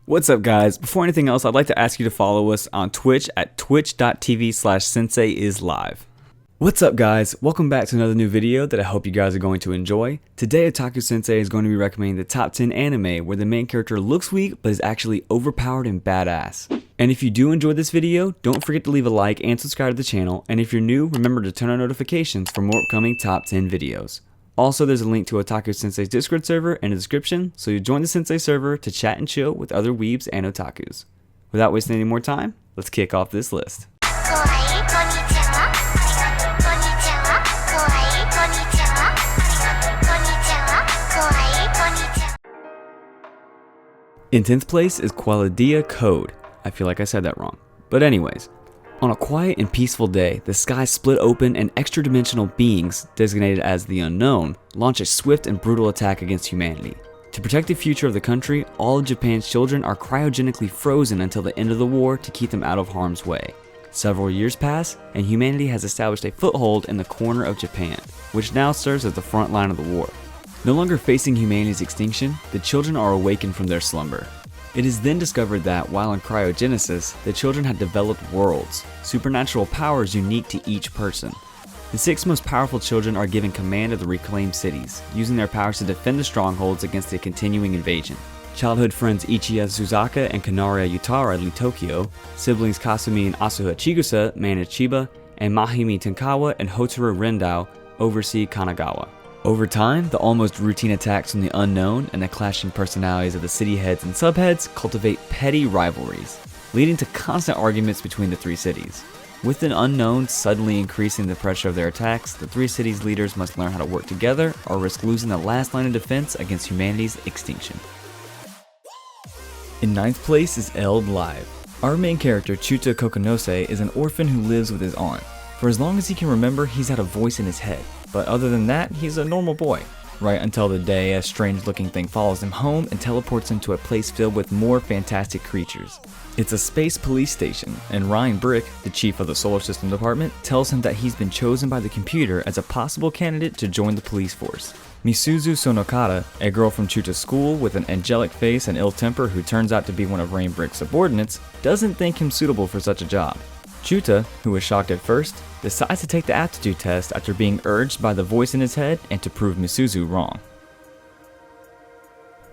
What's up, guys? Before anything else, I'd like to ask you to follow us on Twitch at twitch.tv/senseiislive. What's up, guys? Welcome back to another new video that I hope you guys are going to enjoy. Today, Otaku Sensei is going to be recommending the top 10 anime where the main character looks weak but is actually overpowered and badass. And if you do enjoy this video, don't forget to leave a like and subscribe to the channel, and if you're new, remember to turn on notifications for more upcoming top 10 videos. Also, there's a link to Otaku Sensei's Discord server in the description, so you join the Sensei server to chat and chill with other weebs and otakus. Without wasting any more time, let's kick off this list. In 10th place is 𝐒ᴟᴜ Code. I feel like I said that wrong. But anyways, on a quiet and peaceful day, the sky split open and extra-dimensional beings, designated as the Unknown, launch a swift and brutal attack against humanity. To protect the future of the country, all of Japan's children are cryogenically frozen until the end of the war to keep them out of harm's way. Several years pass, and humanity has established a foothold in the corner of Japan, which now serves as the front line of the war. No longer facing humanity's extinction, the children are awakened from their slumber. It is then discovered that, while in cryogenesis, the children had developed worlds, supernatural powers unique to each person. The 6 most powerful children are given command of the reclaimed cities, using their powers to defend the strongholds against a continuing invasion. Childhood friends Ichiya Suzaka and Kanaria Yutara lead Tokyo, siblings Kasumi and Asuha Chigusa manage Chiba, and Mahimi Tenkawa and Hotaru Rendao oversee Kanagawa. Over time, the almost routine attacks from the Unknown and the clashing personalities of the city heads and subheads cultivate petty rivalries, leading to constant arguments between the 3 cities. With an Unknown suddenly increasing the pressure of their attacks, the 3 cities' leaders must learn how to work together or risk losing the last line of defense against humanity's extinction. In 9th place is Elde Live. Our main character, Chuta Kokonose, is an orphan who lives with his aunt. For as long as he can remember, he's had a voice in his head. But other than that, he's a normal boy. Right until the day a strange looking thing follows him home and teleports him to a place filled with more fantastic creatures. It's a space police station, and Ryan Brick, the chief of the solar system department, tells him that he's been chosen by the computer as a possible candidate to join the police force. Misuzu Sonokata, a girl from Chuta's school with an angelic face and ill temper who turns out to be one of Ryan Brick's subordinates, doesn't think him suitable for such a job. Chuta, who was shocked at first, decides to take the aptitude test after being urged by the voice in his head and to prove Misuzu wrong.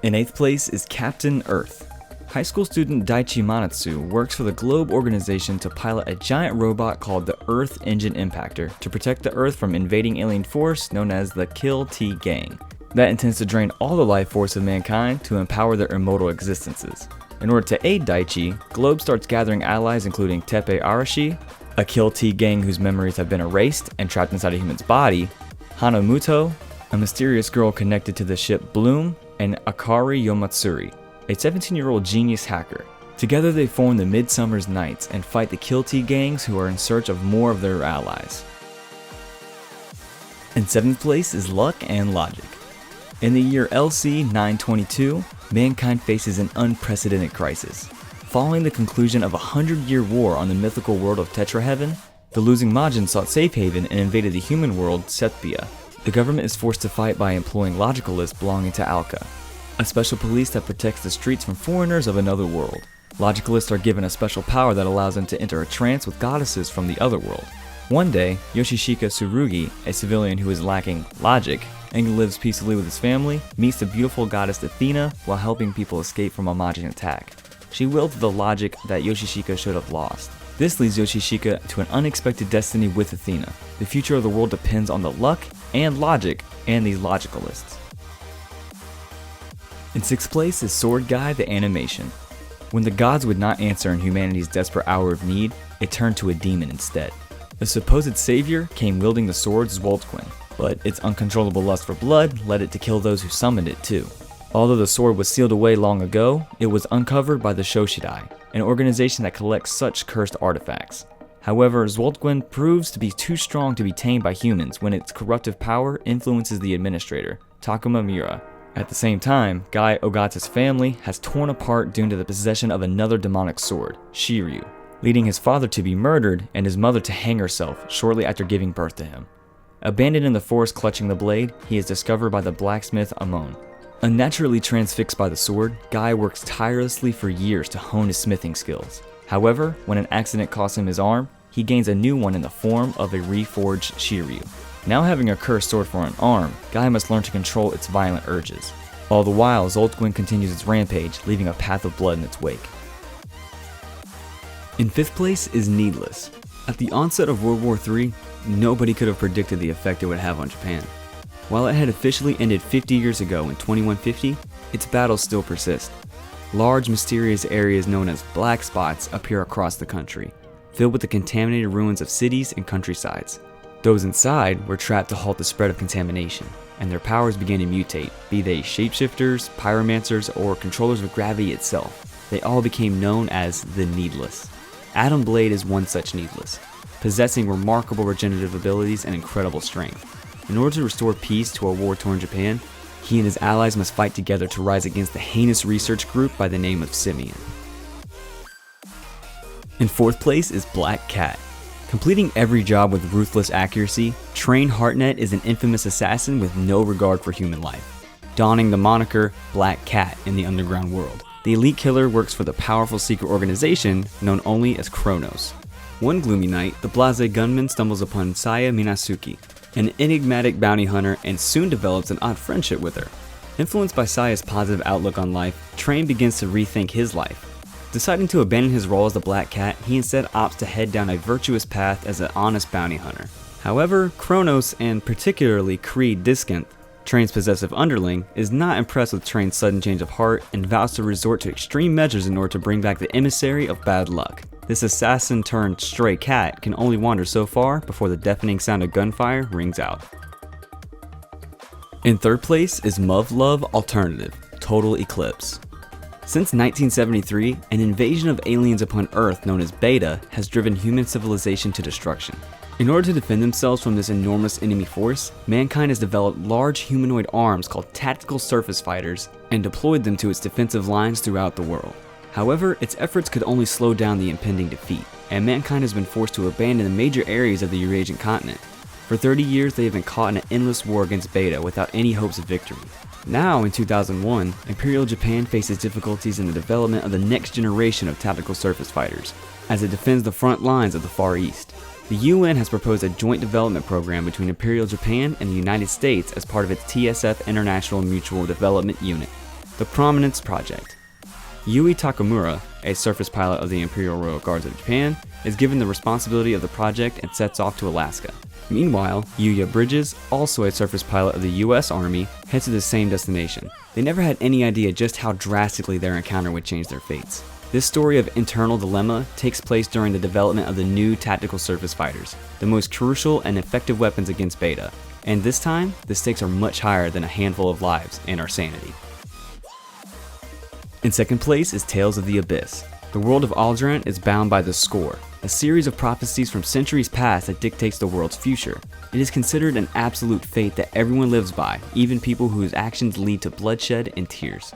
In 8th place is Captain Earth. High school student Daichi Manatsu works for the Globe organization to pilot a giant robot called the Earth Engine Impactor to protect the Earth from invading alien force known as the Kill T Gang, that intends to drain all the life force of mankind to empower their immortal existences. In order to aid Daichi, Globe starts gathering allies including Teppei Arashi, a Kill T gang whose memories have been erased and trapped inside a human's body, Hanamuto, a mysterious girl connected to the ship Bloom, and Akari Yomatsuri, a 17-year-old genius hacker. Together they form the Midsummer's Knights and fight the Kill T gangs who are in search of more of their allies. In 7th place is Luck and Logic. In the year LC 922, mankind faces an unprecedented crisis. Following the conclusion of a 100-year war on the mythical world of Tetraheaven, the losing Majin sought safe haven and invaded the human world, Sepia. The government is forced to fight by employing logicalists belonging to Alka, a special police that protects the streets from foreigners of another world. Logicalists are given a special power that allows them to enter a trance with goddesses from the other world. One day, Yoshishika Tsurugi, a civilian who is lacking logic and lives peacefully with his family, meets the beautiful goddess Athena while helping people escape from a Majin attack. She wielded the logic that Yoshishika should have lost. This leads Yoshishika to an unexpected destiny with Athena. The future of the world depends on the luck and logic and these logicalists. In 6th place is Sword Guy the Animation. When the gods would not answer in humanity's desperate hour of need, it turned to a demon instead. The supposed savior came wielding the sword Zwoldquin, but its uncontrollable lust for blood led it to kill those who summoned it too. Although the sword was sealed away long ago, it was uncovered by the Shoshidai, an organization that collects such cursed artifacts. However, Zwoldquin proves to be too strong to be tamed by humans when its corruptive power influences the administrator, Takuma Miura. At the same time, Guy Ogata's family has torn apart due to the possession of another demonic sword, Shiryu, leading his father to be murdered and his mother to hang herself shortly after giving birth to him. Abandoned in the forest clutching the blade, he is discovered by the blacksmith Amon. Unnaturally transfixed by the sword, Guy works tirelessly for years to hone his smithing skills. However, when an accident costs him his arm, he gains a new one in the form of a reforged Shiryu. Now having a cursed sword for an arm, Guy must learn to control its violent urges. All the while, 𝐿DGWN continues its rampage, leaving a path of blood in its wake. In 5th place is Needless. At the onset of World War III, nobody could have predicted the effect it would have on Japan. While it had officially ended 50 years ago in 2150, its battles still persist. Large, mysterious areas known as black spots appear across the country, filled with the contaminated ruins of cities and countrysides. Those inside were trapped to halt the spread of contamination, and their powers began to mutate, be they shapeshifters, pyromancers, or controllers of gravity itself. They all became known as the Needless. Adam Blade is one such Needless, possessing remarkable regenerative abilities and incredible strength. In order to restore peace to a war-torn Japan, he and his allies must fight together to rise against the heinous research group by the name of Simeon. In 4th place is Black Cat. Completing every job with ruthless accuracy, Train Hartnett is an infamous assassin with no regard for human life, donning the moniker Black Cat in the underground world. The elite killer works for the powerful secret organization known only as Kronos. One gloomy night, the blasé gunman stumbles upon Saya Minasuki, an enigmatic bounty hunter, and soon develops an odd friendship with her. Influenced by Saya's positive outlook on life, Train begins to rethink his life. Deciding to abandon his role as the Black Cat, he instead opts to head down a virtuous path as an honest bounty hunter. However, Kronos, and particularly Creed Diskinth, Train's possessive underling, is not impressed with Train's sudden change of heart and vows to resort to extreme measures in order to bring back the emissary of bad luck. This assassin turned stray cat can only wander so far before the deafening sound of gunfire rings out. In 3rd place is Muv-Luv Alternative, Total Eclipse. Since 1973, an invasion of aliens upon Earth known as Beta has driven human civilization to destruction. In order to defend themselves from this enormous enemy force, mankind has developed large humanoid arms called tactical surface fighters and deployed them to its defensive lines throughout the world. However, its efforts could only slow down the impending defeat, and mankind has been forced to abandon the major areas of the Eurasian continent. For 30 years, they have been caught in an endless war against Beta without any hopes of victory. Now, in 2001, Imperial Japan faces difficulties in the development of the next generation of tactical surface fighters, as it defends the front lines of the Far East. The UN has proposed a joint development program between Imperial Japan and the United States as part of its TSF International Mutual Development Unit, the Prominence Project. Yui Takamura, a surface pilot of the Imperial Royal Guards of Japan, is given the responsibility of the project and sets off to Alaska. Meanwhile, Yuya Bridges, also a surface pilot of the US Army, heads to the same destination. They never had any idea just how drastically their encounter would change their fates. This story of internal dilemma takes place during the development of the new tactical surface fighters, the most crucial and effective weapons against Beta. And this time, the stakes are much higher than a handful of lives and our sanity. In 2nd place is Tales of the Abyss. The world of Alderaan is bound by the Score, a series of prophecies from centuries past that dictates the world's future. It is considered an absolute fate that everyone lives by, even people whose actions lead to bloodshed and tears.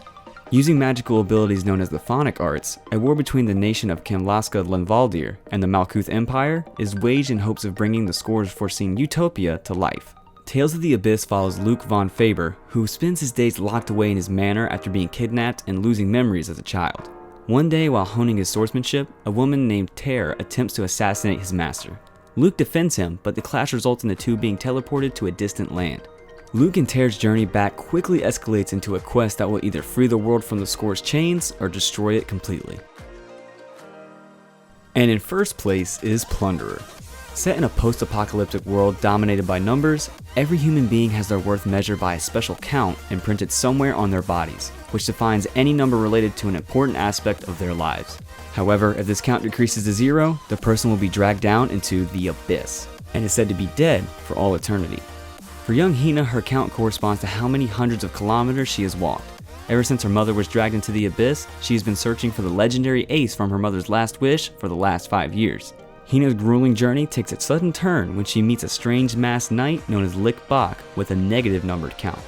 Using magical abilities known as the Phonic Arts, a war between the nation of Kemlaska Lenvaldir and the Malkuth Empire is waged in hopes of bringing the Score's foreseen utopia to life. Tales of the Abyss follows Luke von Faber, who spends his days locked away in his manor after being kidnapped and losing memories as a child. One day, while honing his swordsmanship, a woman named Ter attempts to assassinate his master. Luke defends him, but the clash results in the two being teleported to a distant land. Luke and Ter's journey back quickly escalates into a quest that will either free the world from the Score's chains or destroy it completely. And in 1st place is Plunderer. Set in a post-apocalyptic world dominated by numbers, every human being has their worth measured by a special count imprinted somewhere on their bodies, which defines any number related to an important aspect of their lives. However, if this count decreases to 0, the person will be dragged down into the Abyss, and is said to be dead for all eternity. For young Hina, her count corresponds to how many hundreds of kilometers she has walked. Ever since her mother was dragged into the Abyss, she has been searching for the legendary ace from her mother's last wish for the last 5 years. Hina's grueling journey takes its sudden turn when she meets a strange masked knight known as Lik Bak with a negative numbered count.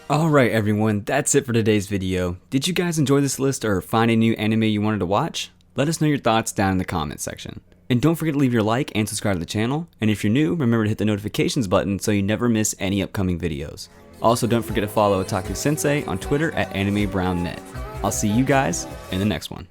Alright everyone, that's it for today's video. Did you guys enjoy this list or find a new anime you wanted to watch? Let us know your thoughts down in the comments section. And don't forget to leave your like and subscribe to the channel, and if you're new, remember to hit the notifications button so you never miss any upcoming videos. Also, don't forget to follow Otaku Sensei on Twitter at AnimeBrownNet. I'll see you guys in the next one.